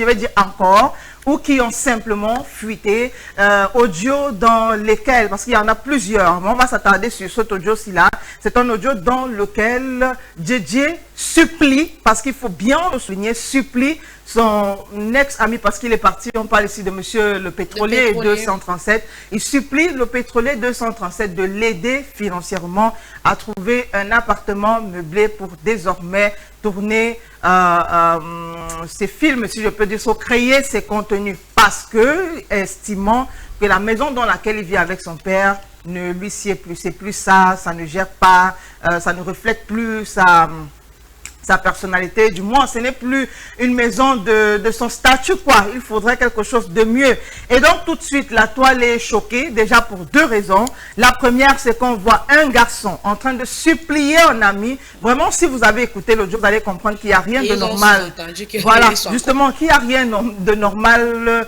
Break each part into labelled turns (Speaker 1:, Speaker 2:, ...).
Speaker 1: je vais dire encore, ou qui ont simplement fuité, audio dans lesquels, parce qu'il y en a plusieurs, mais on va s'attarder sur cet audio-ci là, c'est un audio dans lequel JJ supplie, parce qu'il faut bien le souligner, supplie son ex-ami, parce qu'il est parti, on parle ici de monsieur le pétrolier 237, il supplie le pétrolier 237 de l'aider financièrement à trouver un appartement meublé pour désormais tourner ses films, si je peux dire, créer ses contenus, parce que, estimant que la maison dans laquelle il vit avec son père ne lui sied plus, c'est plus ça ne gère pas, ça ne reflète plus sa personnalité, du moins ce n'est plus une maison de son statut, quoi. Il faudrait quelque chose de mieux. Et donc tout de suite la toile est choquée, déjà pour deux raisons. La première, c'est qu'on voit un garçon en train de supplier un ami. Vraiment, si vous avez écouté l'audio, vous allez comprendre qu'il n'y a rien de normal. Voilà, justement, qu'il n'y a rien de normal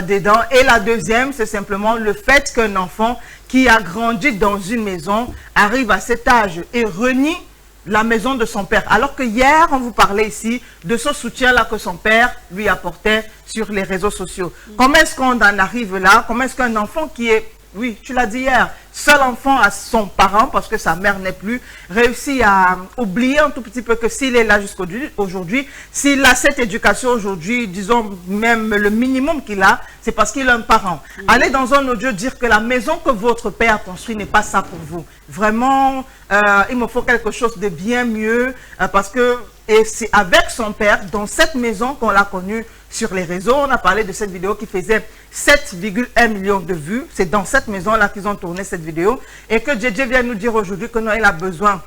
Speaker 1: dedans. Et la deuxième, c'est simplement le fait qu'un enfant qui a grandi dans une maison arrive à cet âge et renie la maison de son père. Alors que hier, on vous parlait ici de ce soutien-là que son père lui apportait sur les réseaux sociaux. Comment est-ce qu'on en arrive là? Comment est-ce qu'un enfant qui est, oui, tu l'as dit hier, seul enfant à son parent, parce que sa mère n'est plus, réussit à oublier un tout petit peu que s'il est là jusqu'aujourd'hui, s'il a cette éducation aujourd'hui, disons même le minimum qu'il a, c'est parce qu'il a un parent. Allez dans un audio dire que la maison que votre père a construite n'est pas ça pour vous. Vraiment, il me faut quelque chose de bien mieux, parce que c'est avec son père, dans cette maison qu'on l'a connu sur les réseaux. On a parlé de cette vidéo qui faisait 7,1 millions de vues. C'est dans cette maison-là qu'ils ont tourné cette vidéo. Et que JJ vient nous dire aujourd'hui que non, il a besoin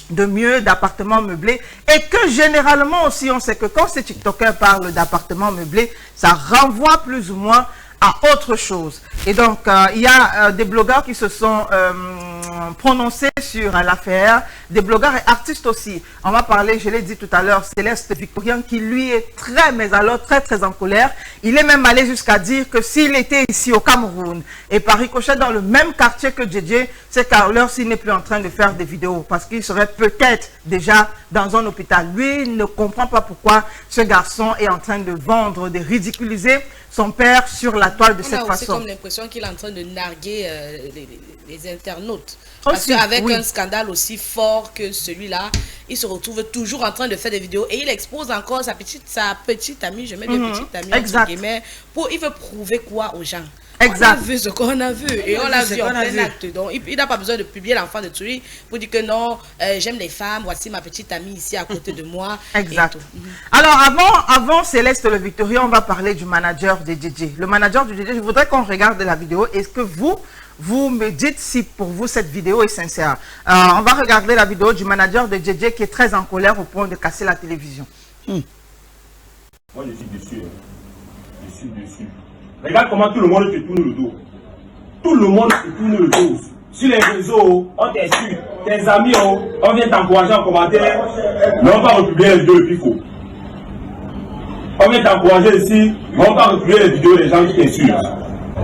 Speaker 1: de mieux, d'appartements meublés. Et que généralement aussi, on sait que quand ces TikTokers parlent d'appartements meublés, ça renvoie plus ou moins à autre chose. Et donc, il y a des blogueurs qui se sont prononcés sur l'affaire, des blogueurs et artistes aussi. On va parler, je l'ai dit tout à l'heure, Céleste Victorien, qui lui est très, mais alors très en colère. Il est même allé jusqu'à dire que s'il était ici au Cameroun et par ricochet dans le même quartier que JJ, c'est qu'à l'heure s'il n'est plus en train de faire des vidéos, parce qu'il serait peut-être déjà dans un hôpital. Lui, il ne comprend pas pourquoi ce garçon est en train de vendre, de ridiculiser son père sur la toile de cette façon. On a aussi
Speaker 2: comme l'impression qu'il est en train de narguer les internautes. Parce qu'avec un scandale aussi fort que celui-là, il se retrouve toujours en train de faire des vidéos et il expose encore sa petite amie, je mets bien petite amie, entre guillemets, il veut prouver quoi aux gens?
Speaker 1: Exact.
Speaker 2: On a vu ce qu'on a vu et on l'a vu en plein acte. Donc, il n'a pas besoin de publier l'enfant de Turi pour dire que non, j'aime les femmes, voici ma petite amie ici à côté de moi.
Speaker 1: Exact. Alors, avant Céleste Le Victorien, on va parler du manager de JJ. Le manager du JJ, je voudrais qu'on regarde la vidéo. Est-ce que vous me dites si pour vous cette vidéo est sincère? On va regarder la vidéo du manager de JJ qui est très en colère au point de casser la télévision.
Speaker 3: Moi, je suis déçu. Je suis déçu. Regarde comment tout le monde te tourne le dos. Tout le monde te tourne le dos. Sur les réseaux, on t'insulte. Tes amis, on vient t'encourager en commentaire. Mais on va republier les vidéos le pifo. On vient t'encourager ici, mais on va republier les vidéos des gens qui t'insultent.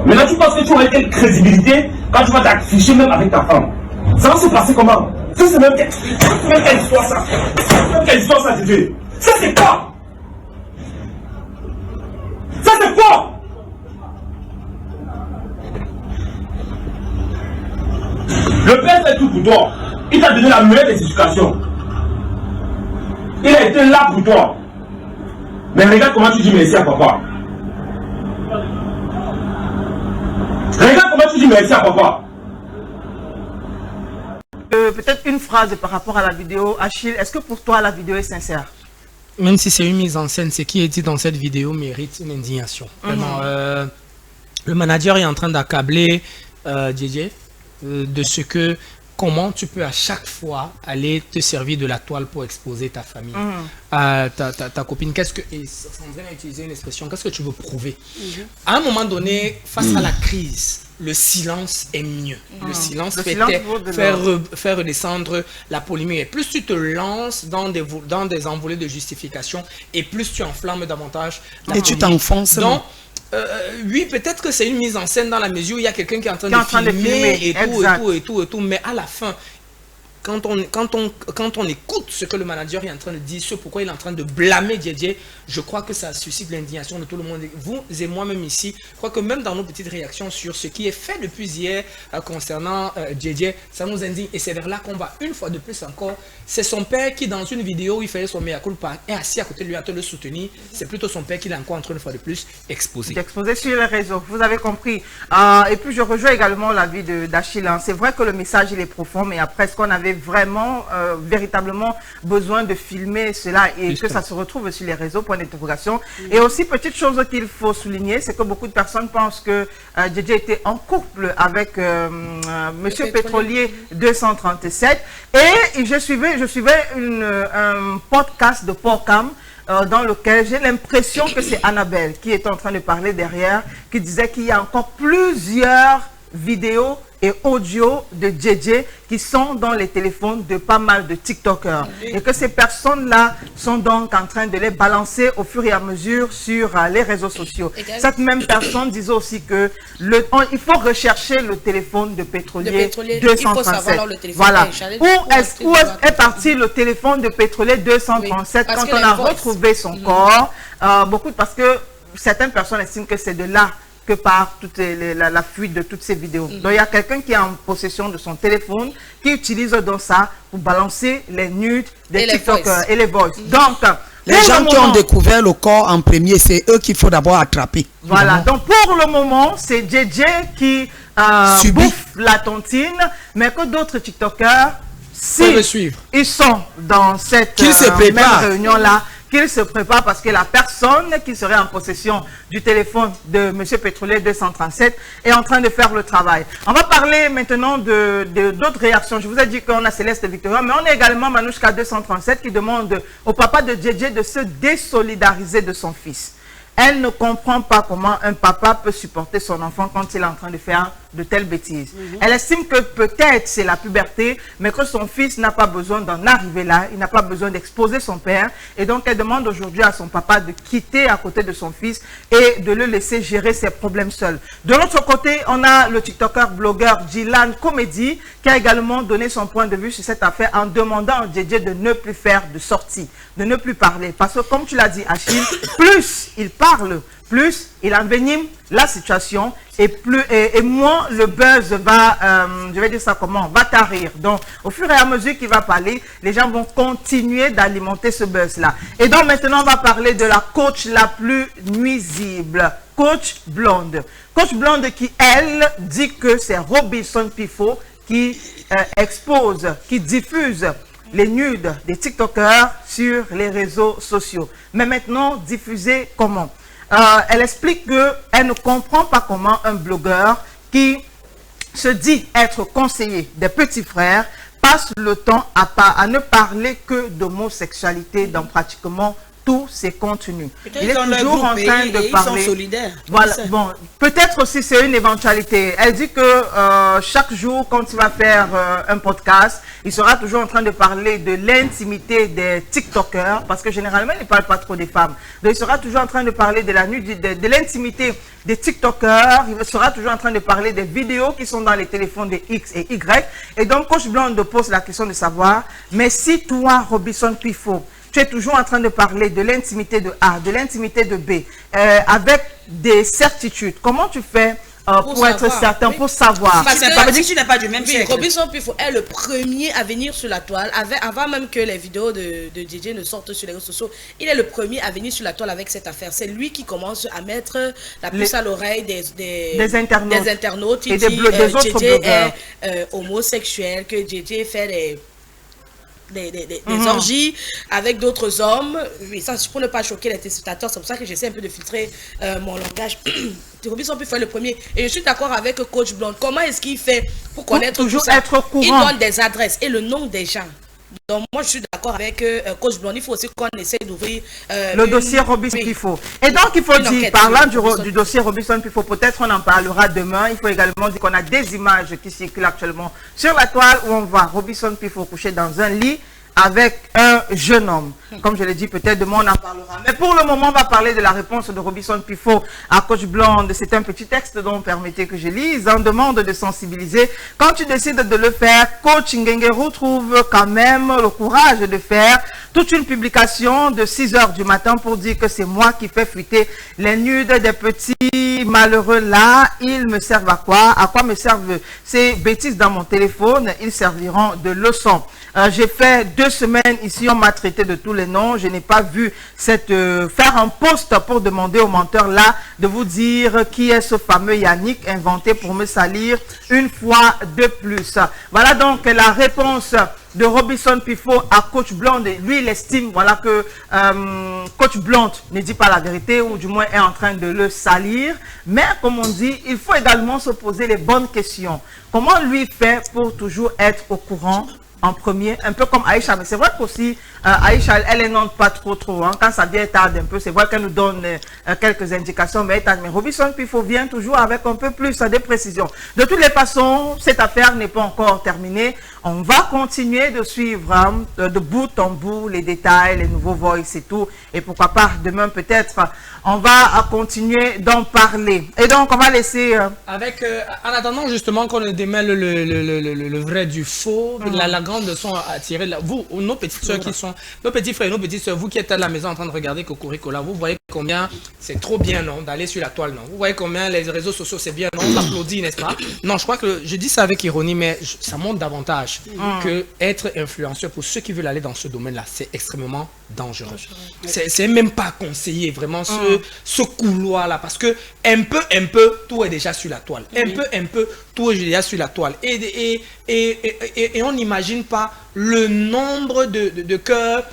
Speaker 3: Maintenant, tu penses que tu aurais quelle crédibilité quand tu vas t'afficher même avec ta femme? Ça va se passer comment? Ça, c'est même quelle histoire ça? Quelle histoire ça, JJ? Ça, c'est quoi? Ça, c'est quoi? Le père fait tout pour toi. Il t'a donné la meilleure des éducations. Il a été là pour toi. Mais regarde comment tu dis merci à papa. Regarde comment tu dis merci à papa.
Speaker 1: Peut-être une phrase par rapport à la vidéo. Achille, est-ce que pour toi la vidéo est sincère?
Speaker 4: Même si c'est une mise en scène, ce qui est dit dans cette vidéo mérite une indignation. Vraiment, le manager est en train d'accabler JJ de ce que, comment tu peux à chaque fois aller te servir de la toile pour exposer ta famille, ta copine. Qu'est-ce que, et Sandrine a utilisé une expression, qu'est-ce que tu veux prouver? À un moment donné, face à la crise, le silence est mieux. Le silence fait faire redescendre la polémique. Et plus tu te lances dans des envolées de justification, et plus tu enflammes davantage la polémique.
Speaker 5: Tu t'enfonces.
Speaker 4: Donc, oui, peut-être que c'est une mise en scène dans la mesure où il y a quelqu'un qui est en train de filmer et tout, mais à la fin, quand on écoute ce que le manager est en train de dire, ce pourquoi il est en train de blâmer Djedje, je crois que ça suscite l'indignation de tout le monde. Vous et moi-même ici, je crois que même dans nos petites réactions sur ce qui est fait depuis hier concernant Djedje, ça nous indigne. Et c'est vers là qu'on va une fois de plus encore. C'est son père qui, dans une vidéo où il faisait son mea culpa, est assis à côté de lui à te le soutenir. C'est plutôt son père qui l'a encore une fois de plus exposé.
Speaker 1: Exposé sur les réseaux, vous avez compris. Et puis je rejoins également l'avis d'Achille. C'est vrai que le message il est profond, mais après, est-ce qu'on avait vraiment, véritablement besoin de filmer cela et que ça se retrouve sur les réseaux, point d'interrogation. Et aussi, petite chose qu'il faut souligner, c'est que beaucoup de personnes pensent que Djedje était en couple avec Monsieur Pétrolier 237. Et je suivais un podcast de Porcam, dans lequel j'ai l'impression que c'est Annabelle qui est en train de parler derrière, qui disait qu'il y a encore plusieurs vidéos et audios de Djedje qui sont dans les téléphones de pas mal de TikTokers. Et que ces personnes-là sont donc en train de les balancer au fur et à mesure sur les réseaux sociaux. Cette même personne disait aussi que il faut rechercher le téléphone de Pétrolier 237. Voilà. Où est parti le téléphone de Pétrolier 237 quand on a retrouvé son corps? Parce que certaines personnes estiment que c'est de là que part la fuite de toutes ces vidéos. Donc il y a quelqu'un qui est en possession de son téléphone, qui utilise donc ça pour balancer les nudes des TikTokers et les voices. Donc,
Speaker 5: les gens qui ont découvert le corps en premier, c'est eux qu'il faut d'abord attraper.
Speaker 1: Voilà, donc pour le moment, c'est Djedje qui bouffe la tontine, mais que d'autres TikTokers, si ils sont dans cette même réunion-là, qu'il se prépare parce que la personne qui serait en possession du téléphone de M. Pétrolier 237 est en train de faire le travail. On va parler maintenant d'autres réactions. Je vous ai dit qu'on a Céleste Victoria, mais on a également Manouchka 237 qui demande au papa de Djedje de se désolidariser de son fils. Elle ne comprend pas comment un papa peut supporter son enfant quand il est en train de faire de telles bêtises. Elle estime que peut-être c'est la puberté, mais que son fils n'a pas besoin d'en arriver là, il n'a pas besoin d'exposer son père. Et donc elle demande aujourd'hui à son papa de quitter à côté de son fils et de le laisser gérer ses problèmes seul. De l'autre côté, on a le TikToker blogueur Jilan Comedy qui a également donné son point de vue sur cette affaire en demandant à Djedje de ne plus faire de sortie, de ne plus parler. Parce que comme tu l'as dit Achille, plus il parle, plus il envenime la situation et moins le buzz va, je vais dire ça comment, va tarir. Donc, au fur et à mesure qu'il va parler, les gens vont continuer d'alimenter ce buzz-là. Et donc, maintenant, on va parler de la coach la plus nuisible, Coach Blonde. Coach Blonde qui, elle, dit que c'est Robinson Pifo qui expose, qui diffuse les nudes des TikTokers sur les réseaux sociaux. Mais maintenant, diffuser comment? Elle explique qu'elle ne comprend pas comment un blogueur qui se dit être conseiller des petits frères passe le temps à ne parler que d'homosexualité dans pratiquement tous ses contenus. Il est toujours en train de parler.
Speaker 5: Ils sont solidaires.
Speaker 1: Voilà. Bon, peut-être aussi c'est une éventualité. Elle dit que chaque jour, quand il va faire un podcast, il sera toujours en train de parler de l'intimité des TikTokers, parce que généralement, il ne parle pas trop des femmes. Donc, il sera toujours en train de parler de l'intimité des TikTokers. Il sera toujours en train de parler des vidéos qui sont dans les téléphones de X et Y. Et donc, Coach Blonde pose la question de savoir, mais si toi, Robinson Pifo, tu es toujours en train de parler de l'intimité de A, de l'intimité de B, avec des certitudes. Comment tu fais pour être certain, pour savoir?
Speaker 5: Parce que ça veut dire que tu n'es pas du même siècle.
Speaker 2: Robinson Pifo est le premier à venir sur la toile, avant même que les vidéos de Djedje ne sortent sur les réseaux sociaux. Il est le premier à venir sur la toile avec cette affaire. C'est lui qui commence à mettre la puce à l'oreille des internautes. Il dit que Djedje est homosexuel, que Djedje fait des orgies avec d'autres hommes. Oui, ça, pour ne pas choquer les téléspectateurs, c'est pour ça que j'essaie un peu de filtrer mon langage. Robinson peut faire le premier. Et je suis d'accord avec Coach Blonde. Comment est-ce qu'il fait pour connaître
Speaker 1: toujours
Speaker 2: tout ça?
Speaker 1: Être courant.
Speaker 2: Il donne des adresses et le nom des gens. Donc moi je suis d'accord avec Coach Blonde. Il faut aussi qu'on essaie d'ouvrir
Speaker 1: le dossier Robinson Pifo. Et donc il faut dire, parlant du dossier Robinson Pifo, peut-être on en parlera demain. Il faut également dire qu'on a des images qui circulent actuellement sur la toile où on voit Robinson Pifo couché dans un lit avec un jeune homme. Comme je l'ai dit, peut-être demain on en parlera. Mais pour le moment, on va parler de la réponse de Robinson Pifo à Coach Blonde. C'est un petit texte dont permettez que je lise. On demande de sensibiliser. Quand tu décides de le faire, Coach Ngengeru trouve quand même le courage de faire toute une publication de 6 h du matin pour dire que c'est moi qui fais fuiter les nudes des petits malheureux là. Ils me servent à quoi? À quoi me servent ces bêtises dans mon téléphone? Ils serviront de leçon. J'ai fait 2 semaines ici, on m'a traité de tous les noms. Je n'ai pas vu faire un post pour demander au menteur là de vous dire qui est ce fameux Yannick inventé pour me salir une fois de plus. Voilà donc la réponse de Robinson Pifo à Coach Blonde. Lui, il estime voilà, que Coach Blonde ne dit pas la vérité ou du moins est en train de le salir. Mais comme on dit, il faut également se poser les bonnes questions. Comment lui fait pour toujours être au courant en premier, un peu comme Aïcha, mais c'est vrai qu'aussi Aïcha, elle n'énonce pas trop, hein. Quand ça vient tarde un peu, c'est vrai qu'elle nous donne quelques indications, mais Robinson Pifo vient toujours avec un peu plus de précision. De toutes les façons, cette affaire n'est pas encore terminée. On va continuer de suivre de bout en bout les détails, les nouveaux voice et tout, et pourquoi pas demain peut-être, on va continuer d'en parler. Et donc, on va laisser...
Speaker 4: en attendant justement qu'on démêle le vrai du faux, la grande leçon à tirer, vous, nos petites soeurs qui sont, nos petits frères et nos petites soeurs, vous qui êtes à la maison en train de regarder Cocorico là, vous voyez combien c'est trop bien, non, d'aller sur la toile, non. Vous voyez combien les réseaux sociaux, c'est bien, non, on applaudit, n'est-ce pas? Non, je crois que, je dis ça avec ironie, mais ça montre davantage que être influenceur, pour ceux qui veulent aller dans ce domaine-là, c'est extrêmement dangereux. C'est même pas conseillé, vraiment, ce couloir-là, parce que un peu, tout est déjà sur la toile. Un peu, tout est déjà sur la toile. Et on n'imagine pas le nombre de cœurs,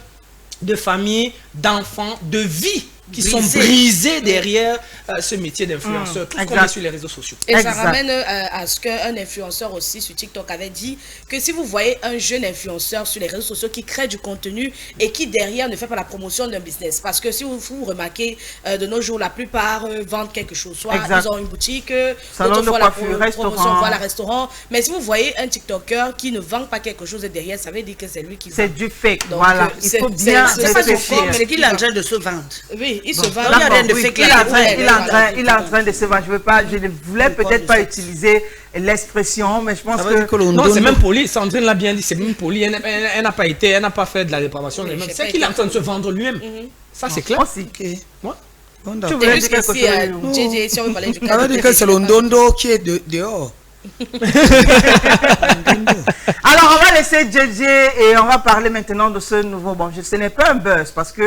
Speaker 4: de familles, d'enfants, de vies qui sont brisés derrière ce métier d'influenceur, tout ce qu'on met sur les réseaux sociaux.
Speaker 2: Et ça ramène à ce qu'un influenceur aussi sur TikTok avait dit que si vous voyez un jeune influenceur sur les réseaux sociaux qui crée du contenu et qui derrière ne fait pas la promotion d'un business, parce que si vous remarquez de nos jours, la plupart vendent quelque chose, soit ils ont une boutique,
Speaker 1: salon de coiffure, restaurant.
Speaker 2: Voilà, restaurant. Mais si vous voyez un TikToker qui ne vend pas quelque chose derrière, ça veut dire que c'est lui qui vend.
Speaker 1: C'est du fake, donc, voilà. Il faut bien
Speaker 6: réfléchir. C'est qu'il est en train de se vendre.
Speaker 2: Oui, il se vend.
Speaker 1: Il est en train de se vendre. Je ne voulais peut-être pas utiliser l'expression, mais je pense que...
Speaker 4: Non, c'est même poli. Sandrine l'a bien dit, c'est même poli. Elle n'a pas fait de la dépravation. C'est qu'il est en train de se vendre lui-même. Ça, c'est clair.
Speaker 1: Aussi.
Speaker 2: Tu voulais dire quelque chose? Si on veut parler du cas.
Speaker 5: Ça veut dire que c'est l'ondondo qui est dehors.
Speaker 1: Alors, on va laisser JJ et on va parler maintenant de ce nouveau... Bon, ce n'est pas un buzz parce que